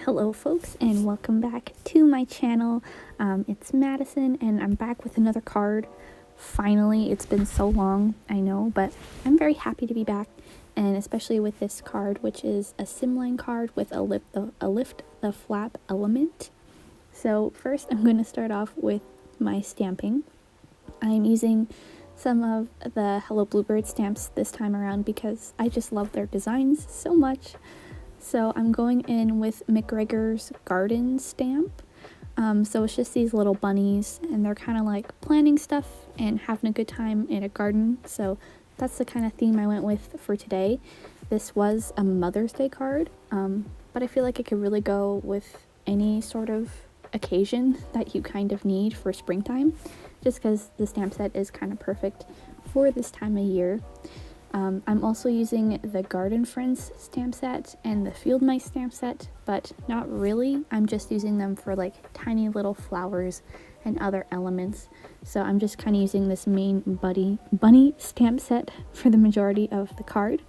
Hello folks, and welcome back to my channel. It's Madison and I'm back with another card. Finally, it's been so long, I know, but I'm very happy to be back, and especially with this card, which is a Slimline card with a lift the flap element. So first I'm going to start off with my stamping. I'm using some of the Hello Bluebird stamps this time around because I just love their designs so much. So I'm going in with McGregor's garden stamp. So it's just these little bunnies, and they're kind of like planting stuff and having a good time in a garden. So that's the kind of theme I went with for today. This was a Mother's Day card, but I feel like it could really go with any sort of occasion that you kind of need for springtime, just because the stamp set is kind of perfect for this time of year. I'm also using the Garden Friends stamp set and the Field Mice stamp set, but not really. I'm just using them for like tiny little flowers and other elements. So I'm just kind of using this main bunny stamp set for the majority of the card.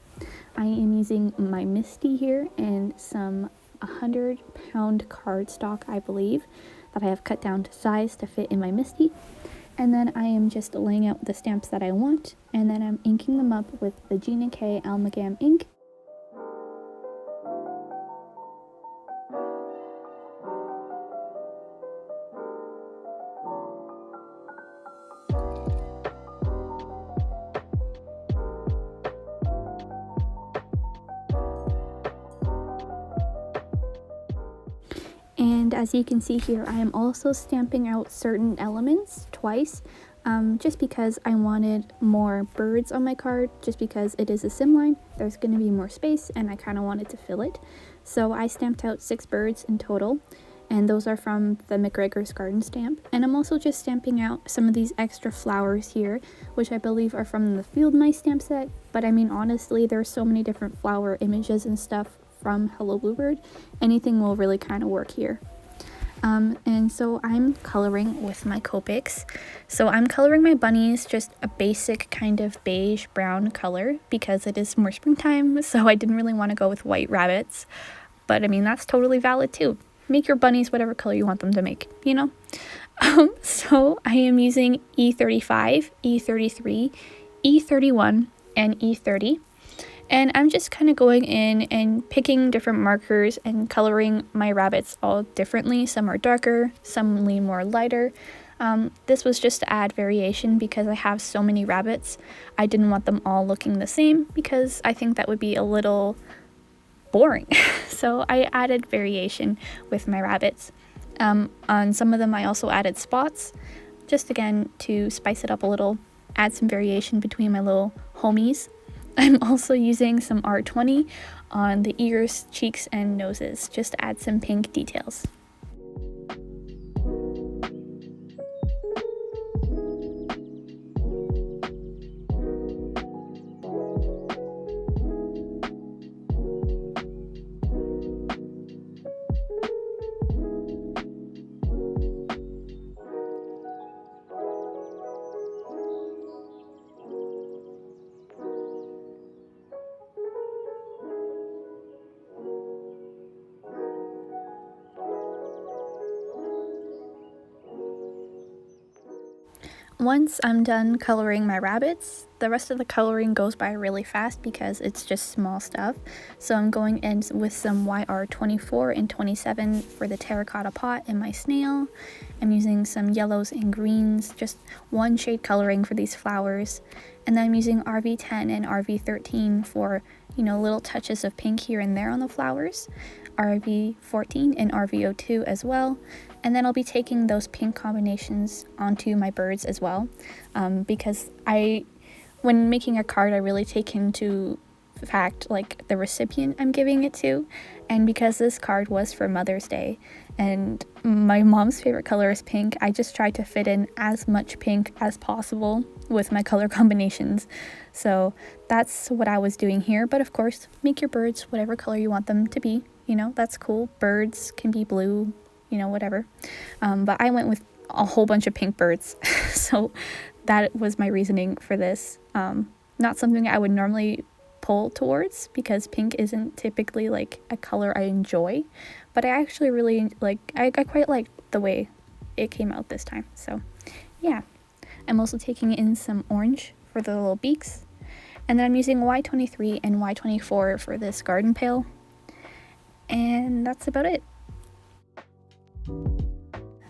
I am using my Misty here and some 100-pound cardstock, I believe, that I have cut down to size to fit in my Misty. And then I am just laying out the stamps that I want, and then I'm inking them up with the Gina K Amalgam ink. And as you can see here, I am also stamping out certain elements twice, just because I wanted more birds on my card. Just because it is a Slimline, there's going to be more space, and I kind of wanted to fill it. So I stamped out 6 birds in total, and those are from the McGregor's garden stamp. And I'm also just stamping out some of these extra flowers here, which I believe are from the Field Mice stamp set. But I mean, honestly, there's so many different flower images and stuff from Hello Bluebird, anything will really kind of work here. And so I'm coloring with my Copics. So I'm coloring my bunnies just a basic kind of beige brown color because it is more springtime, so I didn't really want to go with white rabbits. But I mean, that's totally valid too. Make your bunnies whatever color you want them to make, you know? So I am using E35, E33, E31, and E30. And I'm just kind of going in and picking different markers and coloring my rabbits all differently. Some are darker, some lean more lighter. This was just to add variation because I have so many rabbits. I didn't want them all looking the same because I think that would be a little boring. So I added variation with my rabbits. On some of them I also added spots, just again to spice it up a little, add some variation between my little homies. I'm also using some R20 on the ears, cheeks, and noses, just to add some pink details. Once I'm done coloring my rabbits, the rest of the coloring goes by really fast because it's just small stuff. So I'm going in with some YR24 and 27 for the terracotta pot and my snail. I'm using some yellows and greens, just one shade coloring for these flowers. And then I'm using RV10 and RV13 for, you know, little touches of pink here and there on the flowers. RV14 and RV02 as well. And then I'll be taking those pink combinations onto my birds as well, because when making a card, I really take into fact like the recipient I'm giving it to, and because this card was for Mother's Day and my mom's favorite color is pink, I just tried to fit in as much pink as possible with my color combinations. So that's what I was doing here, but of course make your birds whatever color you want them to be, you know, that's cool. Birds can be blue, you know, whatever. But I went with a whole bunch of pink birds. So that was my reasoning for this. Not something I would normally pull towards, because pink isn't typically like a color I enjoy, but I actually really I quite like the way it came out this time. So yeah, I'm also taking in some orange for the little beaks, and then I'm using Y23 and Y24 for this garden pail, and that's about it.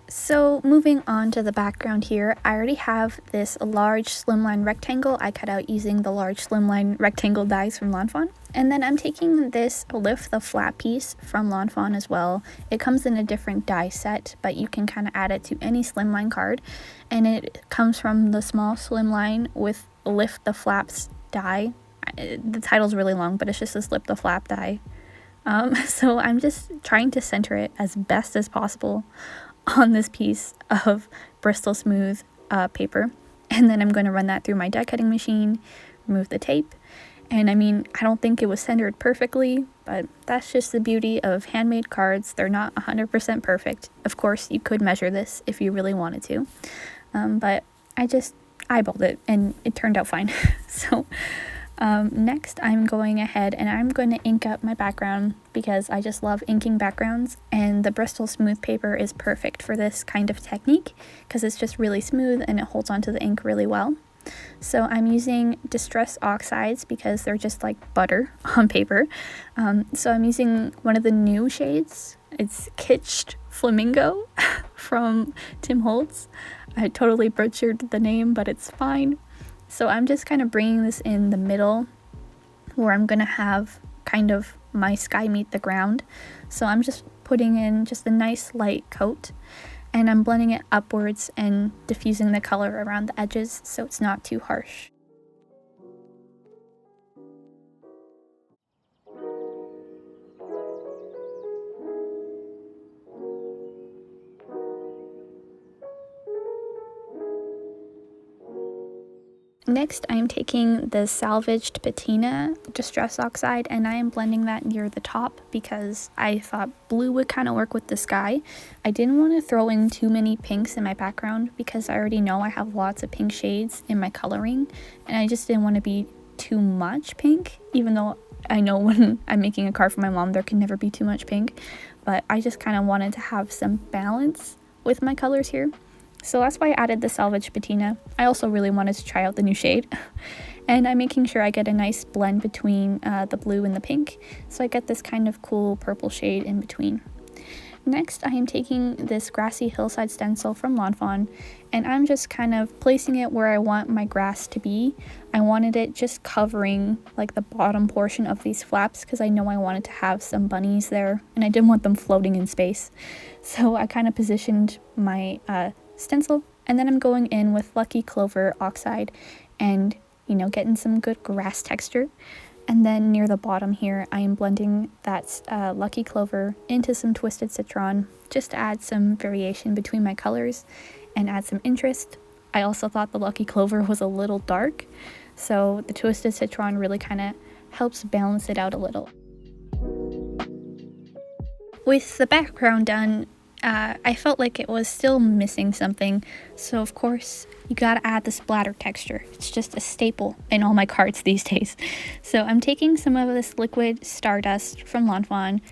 So moving on to the background here, I already have this large slimline rectangle I cut out using the large slimline rectangle dies from Lawn Fawn. And then I'm taking this Lift the Flat piece from Lawn Fawn as well. It comes in a different die set, but you can kind of add it to any slimline card. And it comes from the small slimline with Lift the Flaps die. The title's really long, but it's just this Lift the Flap die. So I'm just trying to center it as best as possible on this piece of Bristol Smooth paper, and then I'm going to run that through my die cutting machine, remove the tape, and I mean, I don't think it was centered perfectly, but that's just the beauty of handmade cards. They're not 100% perfect. Of course, you could measure this if you really wanted to, but I just eyeballed it and it turned out fine. So next I'm going ahead and I'm going to ink up my background, because I just love inking backgrounds, and the Bristol Smooth paper is perfect for this kind of technique because it's just really smooth and it holds onto the ink really well. So I'm using Distress Oxides because they're just like butter on paper. So I'm using one of the new shades. It's Kitsch Flamingo from Tim Holtz. I totally butchered the name, but it's fine. So I'm just kind of bringing this in the middle where I'm going to have kind of my sky meet the ground. So I'm just putting in just a nice light coat, and I'm blending it upwards and diffusing the color around the edges so it's not too harsh. Next, I am taking the Salvaged Patina Distress Oxide, and I am blending that near the top because I thought blue would kind of work with the sky. I didn't want to throw in too many pinks in my background because I already know I have lots of pink shades in my coloring, and I just didn't want to be too much pink, even though I know when I'm making a card for my mom there can never be too much pink, but I just kind of wanted to have some balance with my colors here. So that's why I added the Salvaged Patina. I also really wanted to try out the new shade. And I'm making sure I get a nice blend between the blue and the pink, so I get this kind of cool purple shade in between. Next, I am taking this Grassy Hillside stencil from Lawn Fawn, and I'm just kind of placing it where I want my grass to be. I wanted it just covering like the bottom portion of these flaps because I know I wanted to have some bunnies there, and I didn't want them floating in space. So I kind of positioned my stencil, and then I'm going in with Lucky Clover Oxide and, you know, getting some good grass texture. And then near the bottom here, I am blending that Lucky Clover into some Twisted Citron just to add some variation between my colors and add some interest. I also thought the Lucky Clover was a little dark, so the Twisted Citron really kind of helps balance it out a little. With the background done, I felt like it was still missing something, so of course you gotta add the splatter texture. It's just a staple in all my cards these days. So I'm taking some of this liquid Stardust from Lawn Fawn,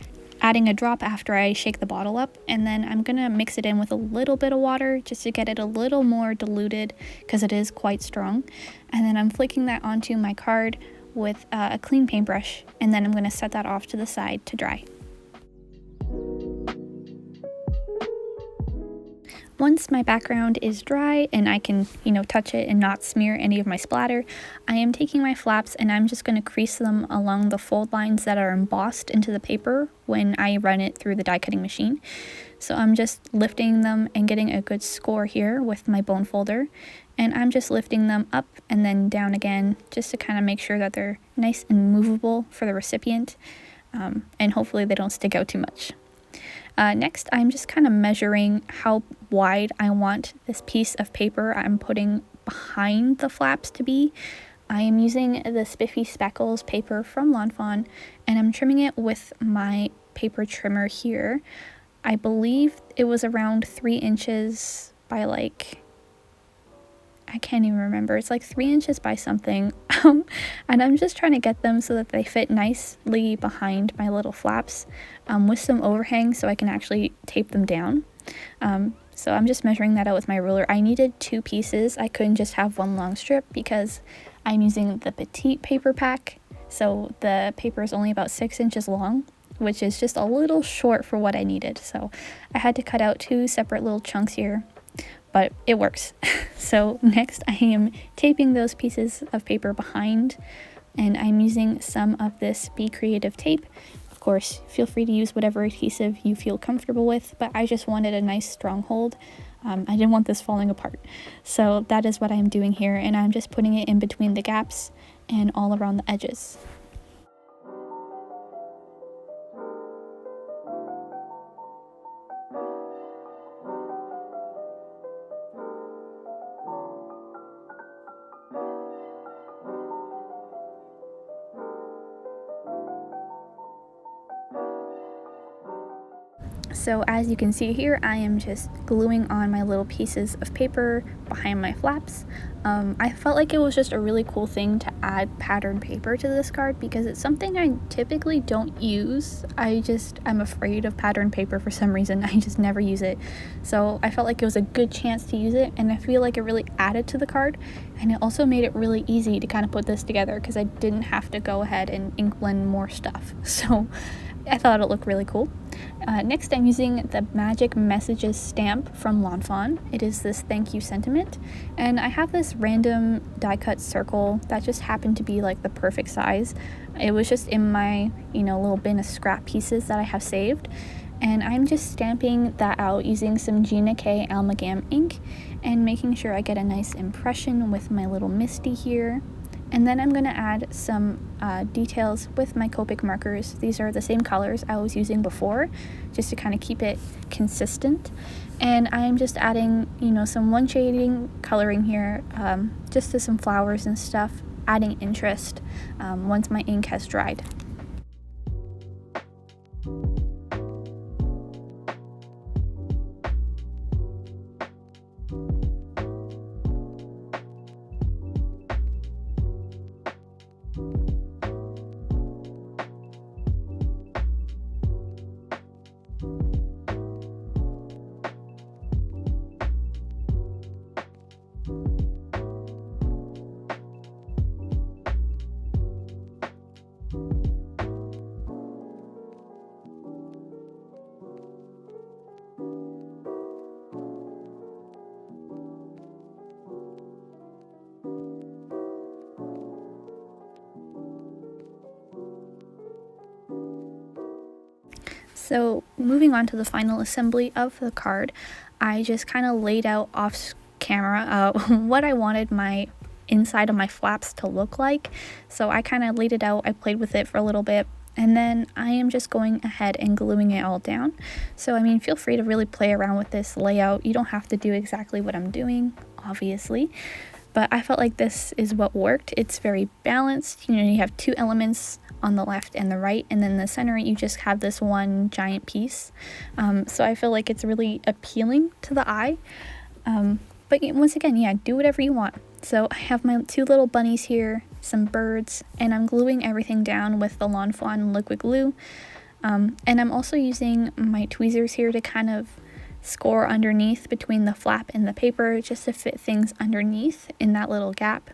adding a drop after I shake the bottle up, and then I'm gonna mix it in with a little bit of water just to get it a little more diluted because it is quite strong. And then I'm flicking that onto my card with a clean paintbrush, and then I'm gonna set that off to the side to dry. Once my background is dry and I can, touch it and not smear any of my splatter, I am taking my flaps and I'm just going to crease them along the fold lines that are embossed into the paper when I run it through the die cutting machine. So I'm just lifting them and getting a good score here with my bone folder, and I'm just lifting them up and then down again just to kind of make sure that they're nice and movable for the recipient, and hopefully they don't stick out too much. Next, I'm just kind of measuring how wide I want this piece of paper I'm putting behind the flaps to be. I am using the Spiffy Speckles paper from Lawn Fawn, and I'm trimming it with my paper trimmer here. I believe it was around 3 inches by I can't even remember. It's like 3 inches by something. And I'm just trying to get them so that they fit nicely behind my little flaps with some overhang so I can actually tape them down. So I'm just measuring that out with my ruler. I needed 2 pieces. I couldn't just have one long strip because I'm using the Petite paper pack. So the paper is only about 6 inches long, which is just a little short for what I needed. So I had to cut out 2 separate little chunks here, but it works. So next I am taping those pieces of paper behind, and I'm using some of this Be Creative tape. Of course, feel free to use whatever adhesive you feel comfortable with, but I just wanted a nice strong hold. I didn't want this falling apart. So that is what I'm doing here, and I'm just putting it in between the gaps and all around the edges. So as you can see here, I am just gluing on my little pieces of paper behind my flaps. I felt like it was just a really cool thing to add pattern paper to this card because it's something I typically don't use. I'm afraid of pattern paper for some reason. I just never use it. So I felt like it was a good chance to use it, and I feel like it really added to the card, and it also made it really easy to kind of put this together because I didn't have to go ahead and ink blend more stuff. So I thought it looked really cool. Next, I'm using the Magic Messages stamp from Fawn. It is this thank you sentiment, and I have this random die cut circle that just happened to be like the perfect size. It was just in my, little bin of scrap pieces that I have saved, and I'm just stamping that out using some Gina K Almagam ink and making sure I get a nice impression with my little Misty here. And then I'm going to add some details with my Copic markers. These are the same colors I was using before, just to kind of keep it consistent. And I'm just adding, some one shading coloring here, just to some flowers and stuff, adding interest once my ink has dried. So moving on to the final assembly of the card, I just kind of laid out off camera what I wanted my inside of my flaps to look like. So I kind of laid it out, I played with it for a little bit, and then I am just going ahead and gluing it all down. So I mean, feel free to really play around with this layout. You don't have to do exactly what I'm doing, obviously, but I felt like this is what worked. It's very balanced. You have 2 elements on the left and the right, and then the center you just have this one giant piece. So I feel like it's really appealing to the eye. But once again, yeah, do whatever you want. So I have my 2 little bunnies here, some birds, and I'm gluing everything down with the Fawn liquid glue. And I'm also using my tweezers here to kind of score underneath between the flap and the paper, just to fit things underneath in that little gap.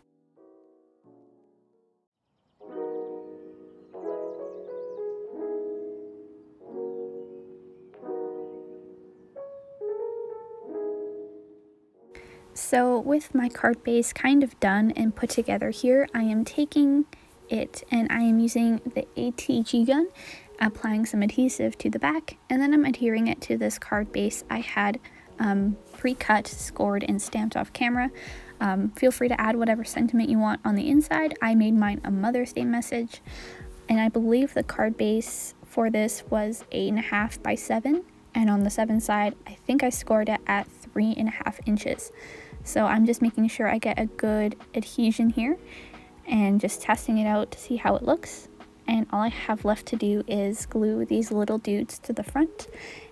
So with my card base kind of done and put together here, I am taking it and I am using the ATG gun, applying some adhesive to the back, and then I'm adhering it to this card base I had pre-cut, scored, and stamped off camera. Feel free to add whatever sentiment you want on the inside. I made mine a Mother's Day message, and I believe the card base for this was 8.5 by 7, and on the 7 side, I think I scored it at 3.5 inches. So I'm just making sure I get a good adhesion here and just testing it out to see how it looks. and all I have left to do is glue these little dudes to the front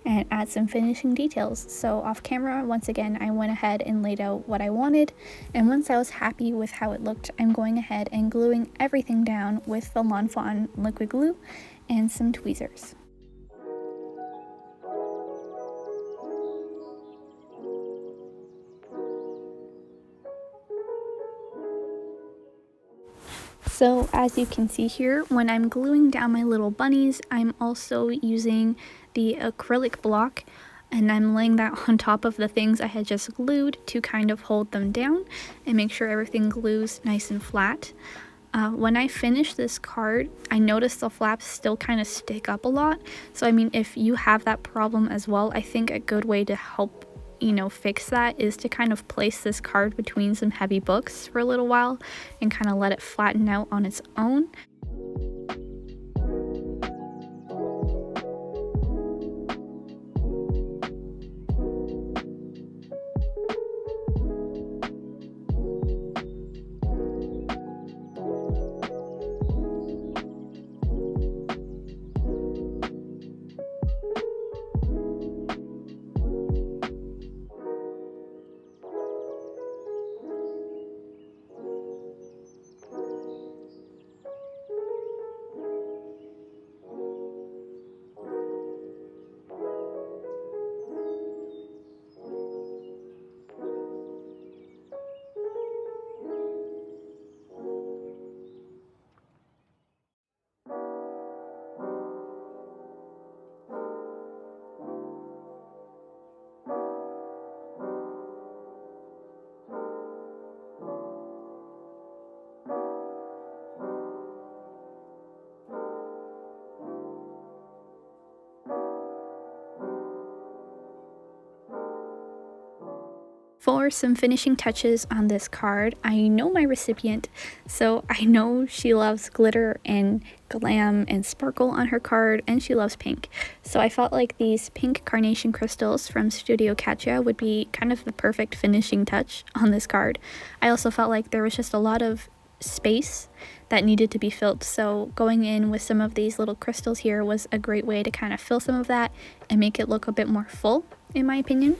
and add some finishing details. So off camera, once again, I went ahead and laid out what I wanted, and once I was happy with how it looked, I'm going ahead and gluing everything down with the Lawn Fawn liquid glue and some tweezers. So as you can see here, when I'm gluing down my little bunnies, I'm also using the acrylic block, and I'm laying that on top of the things I had just glued to kind of hold them down and make sure everything glues nice and flat. When I finish this card, I noticed the flaps still kind of stick up a lot. So I mean, if you have that problem as well, I think a good way to help fix that is to kind of place this card between some heavy books for a little while and kind of let it flatten out on its own. For some finishing touches on this card, I know my recipient, so I know she loves glitter and glam and sparkle on her card, and she loves pink. So I felt like these pink carnation crystals from Studio Katia would be kind of the perfect finishing touch on this card. I also felt like there was just a lot of space that needed to be filled, so going in with some of these little crystals here was a great way to kind of fill some of that and make it look a bit more full, in my opinion.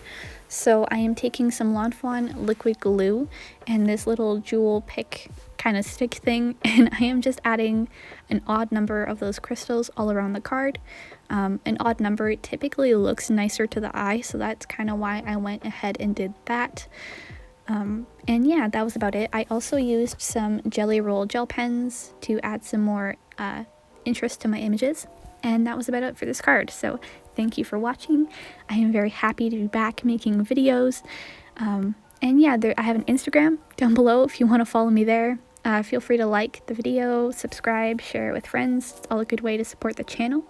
So I am taking some Lawn Fawn liquid glue and this little jewel pick kind of stick thing, and I am just adding an odd number of those crystals all around the card. An odd number typically looks nicer to the eye, so that's kind of why I went ahead and did that. And yeah, that was about it. I also used some Jelly Roll gel pens to add some more interest to my images, and that was about it for this card. So thank you for watching. I am very happy to be back making videos. And yeah, I have an Instagram down below if you want to follow me there. Feel free to like the video, subscribe, share it with friends. It's all a good way to support the channel.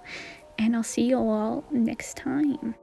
And I'll see you all next time.